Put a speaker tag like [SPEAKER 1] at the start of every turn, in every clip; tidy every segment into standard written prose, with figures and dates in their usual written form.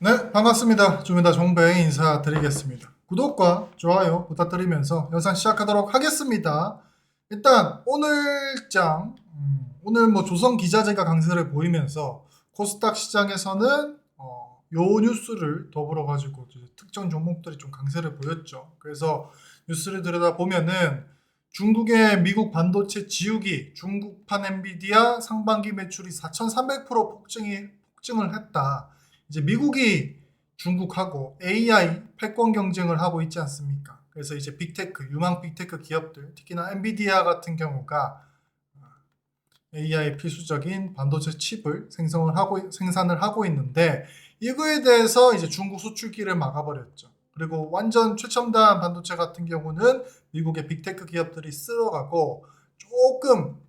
[SPEAKER 1] 네, 반갑습니다. 주민다 정배 인사드리겠습니다. 구독과 좋아요 부탁드리면서 영상 시작하도록 하겠습니다. 일단 오늘장 오늘 뭐 조선기자재가 강세를 보이면서 코스닥 시장에서는 요 뉴스를 더불어 가지고 특정 종목들이 좀 강세를 보였죠. 그래서 뉴스를 들여다보면은 중국의 미국 반도체 지우기, 중국판 엔비디아 상반기 매출이 4,300% 폭증을 했다. 이제 미국이 중국하고 AI 패권 경쟁을 하고 있지 않습니까? 그래서 이제 빅테크, 유망 빅테크 기업들, 특히나 엔비디아 같은 경우가 AI 필수적인 반도체 칩을 생산을 하고 있는데 이거에 대해서 이제 중국 수출기를 막아버렸죠. 그리고 완전 최첨단 반도체 같은 경우는 미국의 빅테크 기업들이 쓸어가고 조금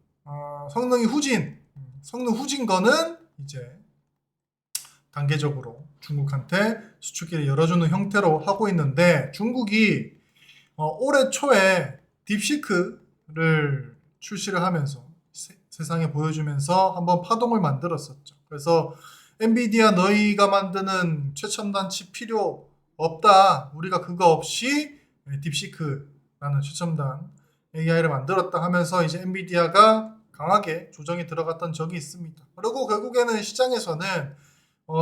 [SPEAKER 1] 성능 후진 거는 이제 단계적으로 중국한테 수출기를 열어주는 형태로 하고 있는데 중국이 올해 초에 딥시크를 출시를 하면서 세상에 보여주면서 한번 파동을 만들었었죠. 그래서 엔비디아 너희가 만드는 최첨단 칩 필요 없다. 우리가 그거 없이 딥시크라는 최첨단 AI를 만들었다 하면서 이제 엔비디아가 강하게 조정이 들어갔던 적이 있습니다. 그리고 결국에는 시장에서는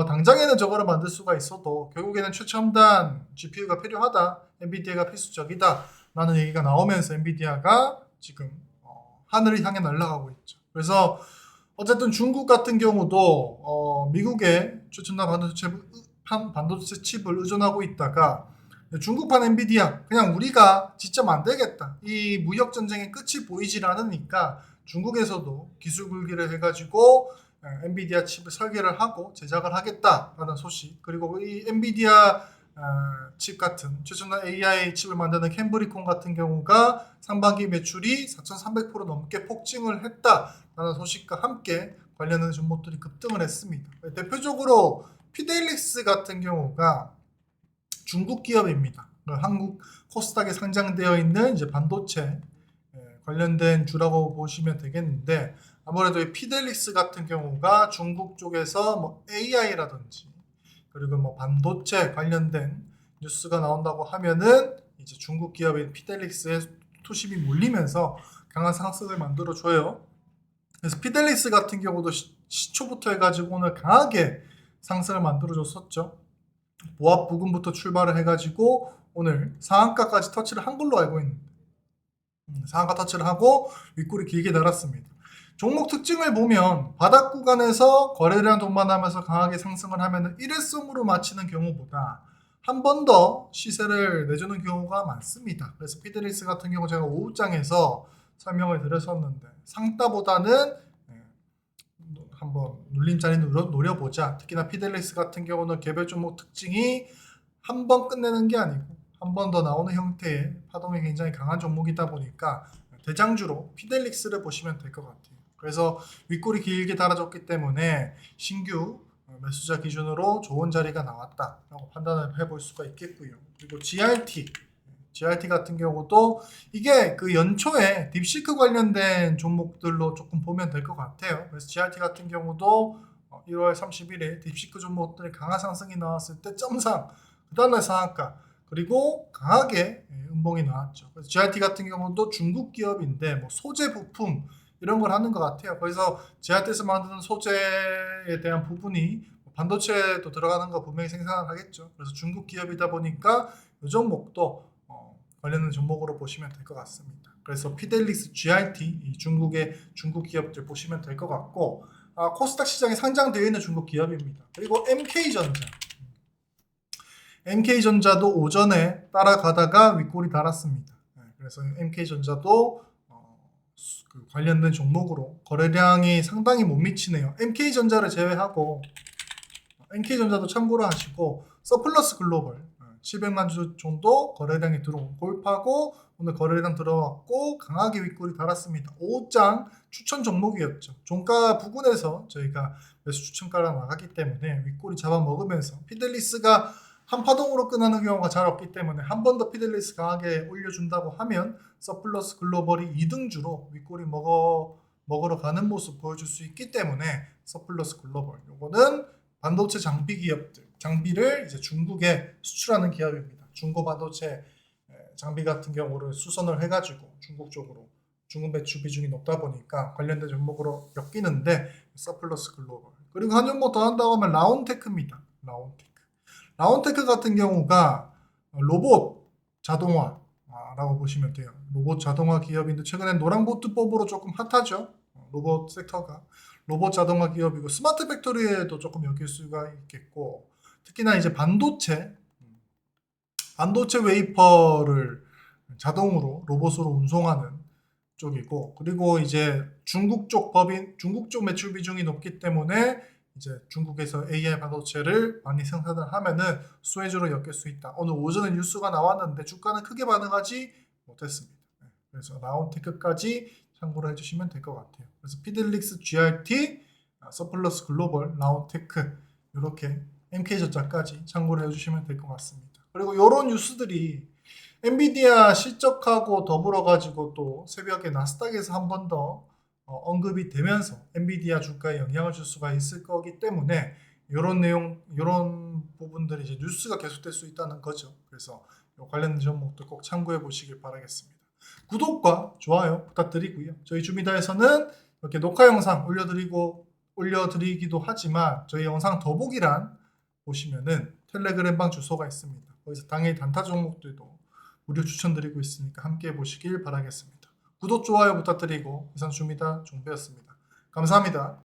[SPEAKER 1] 당장에는 저거를 만들 수가 있어도 결국에는 최첨단 GPU가 필요하다. 엔비디아가 필수적이다. 라는 얘기가 나오면서 엔비디아가 지금 하늘을 향해 날아가고 있죠. 그래서 어쨌든 중국 같은 경우도 미국의 최첨단 반도체 칩을 의존하고 있다가 중국판 엔비디아 그냥 우리가 직접 만들겠다. 이 무역 전쟁의 끝이 보이질 않으니까 중국에서도 기술 굴기를 해가지고 엔비디아 칩을 설계를 하고 제작을 하겠다라는 소식. 그리고 이 엔비디아 칩 같은 최첨단 AI 칩을 만드는 캠브리콘 같은 경우가 상반기 매출이 4,300% 넘게 폭증을 했다라는 소식과 함께 관련된 종목들이 급등을 했습니다. 대표적으로 피델릭스 같은 경우가 중국 기업입니다. 한국 코스닥에 상장되어 있는 이제 반도체 관련된 주라고 보시면 되겠는데 아무래도 이 피델릭스 같은 경우가 중국 쪽에서 뭐 AI라든지 그리고 뭐 반도체 관련된 뉴스가 나온다고 하면은 이제 중국 기업인 피델릭스의 투심이 몰리면서 강한 상승을 만들어 줘요. 그래서 피델릭스 같은 경우도 시초부터 해가지고 오늘 강하게 상승을 만들어 줬었죠. 보합 부근부터 출발을 해가지고 오늘 상한가까지 터치를 한 걸로 알고 있는데 상한가 터치를 하고 윗골이 길게 달았습니다. 종목 특징을 보면 바닥 구간에서 거래량 동반하면서 강하게 상승을 하면 일회성으로 마치는 경우보다 한 번 더 시세를 내주는 경우가 많습니다. 그래서 피드리스 같은 경우 제가 오후장에서 설명을 드렸었는데 상따보다는 한번 눌림자리 노려보자. 특히나 피델리스 같은 경우는 개별 종목 특징이 한 번 끝내는 게 아니고 한 번 더 나오는 형태의 파동이 굉장히 강한 종목이다 보니까 대장주로 피델릭스를 보시면 될 것 같아요. 그래서 윗골이 길게 달아졌기 때문에 신규 매수자 기준으로 좋은 자리가 나왔다라고 판단을 해볼 수가 있겠고요. 그리고 GRT 같은 경우도 이게 그 연초에 딥시크 관련된 종목들로 조금 보면 될 것 같아요. 그래서 GRT 같은 경우도 1월 31일 딥시크 종목들이 강한 상승이 나왔을 때 점상 그 다음날 상한가 그리고 강하게 음봉이 나왔죠. 그래서 GRT 같은 경우도 중국 기업인데 뭐 소재 부품 이런 걸 하는 것 같아요. 그래서 GRT에서 만드는 소재에 대한 부분이 반도체도 들어가는 거 분명히 생산을 하겠죠. 그래서 중국 기업이다 보니까 이 종목도 관련된 종목으로 보시면 될 것 같습니다. 그래서 피델릭스 GRT 이 중국 기업들 보시면 될 것 같고 코스닥 시장에 상장되어 있는 중국 기업입니다. 그리고 MK전자도 오전에 따라가다가 윗골이 달았습니다. 그래서 MK전자도 그 관련된 종목으로 거래량이 상당히 못 미치네요. MK전자를 제외하고 MK전자도 참고로 하시고 서플러스 글로벌 700만 주 정도 거래량이 들어온 골프하고 오늘 거래량 들어왔고 강하게 윗골이 달았습니다. 5장 추천 종목이었죠. 종가 부근에서 저희가 매수 추천가가 나갔기 때문에 윗골이 잡아먹으면서 피델리스가 한 파동으로 끝나는 경우가 잘 없기 때문에 한 번 더 피델리스 강하게 올려준다고 하면 서플러스 글로벌이 2등주로 윗골이 먹으러 가는 모습 보여줄 수 있기 때문에 서플러스 글로벌 요거는 반도체 장비 기업들 장비를 이제 중국에 수출하는 기업입니다. 중고 반도체 장비 같은 경우를 수선을 해가지고 중국 쪽으로 중국 매출 비중이 높다 보니까 관련된 종목으로 엮이는데 서플러스 글로벌. 그리고 한 종목 더 한다고 하면 라온테크입니다. 라온테크 같은 경우가 로봇 자동화라고 보시면 돼요. 로봇 자동화 기업인데 최근에 노랑보트법으로 조금 핫하죠. 로봇 섹터가 로봇 자동화 기업이고 스마트 팩토리에도 조금 엮일 수가 있겠고 특히나 이제 반도체 웨이퍼를 자동으로 로봇으로 운송하는 쪽이고 그리고 이제 중국 쪽 매출 비중이 높기 때문에 이제 중국에서 AI 반도체를 많이 생산을 하면은 수혜주로 엮일 수 있다. 오늘 오전에 뉴스가 나왔는데 주가는 크게 반응하지 못했습니다. 그래서 라온테크까지 참고를 해주시면 될 것 같아요. 그래서 피델릭스 GRT, 서플러스 글로벌, 라온테크 이렇게 MK전자까지 참고를 해주시면 될 것 같습니다. 그리고 이런 뉴스들이 엔비디아 실적하고 더불어 가지고 또 새벽에 나스닥에서 한 번 더 언급이 되면서 엔비디아 주가에 영향을 줄 수가 있을 거기 때문에 이런 부분들이 이제 뉴스가 계속될 수 있다는 거죠. 그래서 관련 종목도 꼭 참고해 보시길 바라겠습니다. 구독과 좋아요 부탁드리고요. 저희 주미다에서는 이렇게 녹화 영상 올려드리기도 하지만 저희 영상 더보기란 보시면은 텔레그램방 주소가 있습니다. 거기서 당일 단타 종목들도 무료 추천드리고 있으니까 함께 보시길 바라겠습니다. 구독, 좋아요 부탁드리고 이상 주미다 종배였습니다. 감사합니다.